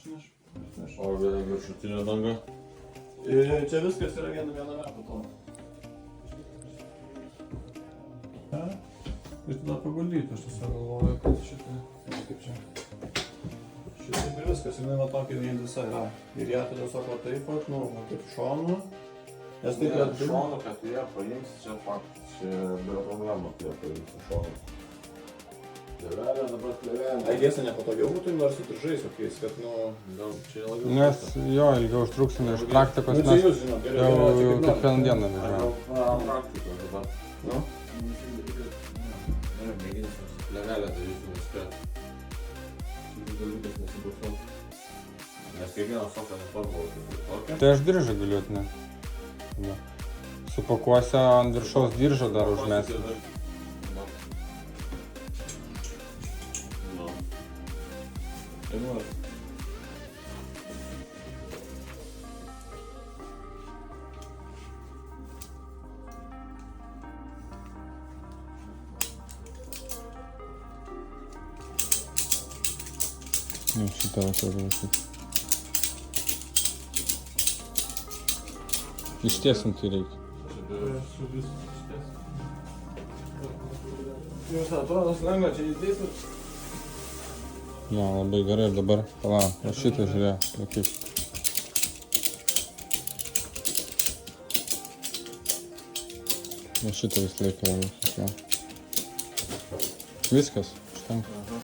O viršutinė danga? Čia viskas yra viename po to. Ir tada paguldyti, aš tiesiog galvoju, kad šitą, kaip čia. Šitą ir viskas, jinai va tokia vientisa yra. Ir ją tada tiesiog va taip pat, nu, va taip šonu. Nes taip Ne, pat šonu, kad jie paims, čia faktas, čia be problemų, kad jie paims šonu. Plėvelė, dabar plėvelė. Aigiesi nepatogiau būtų, nors su diržais kokiais, kad, nu... Gal čia ilgiau. Nes jo, ilgiau užtruksime iš praktikos, Nu, čia nes jūs žinot, geriau jau čia kaip kiekvieną nori. dieną Aš važiuojam. gal praktikos dabar. Nu? Mėginsim su plėvelė daryti, nespėt. Šitas dalykas nesibūsau. Nes kiekvienas soka nesvarbu, kad tokia. Tai aš diržą galiu atnešti. Supakuosiu ant viršaus diržą dar užmesti. Nu, šitą turiu visą. Ištiesinti reikia. Jūs atrodo lengva, čia įdėsit. Jo, labai gerai ir dabar, palauk, o šitą žiūrėk, kaip. O šitą visą laiką reikia. Viskas, užtenka.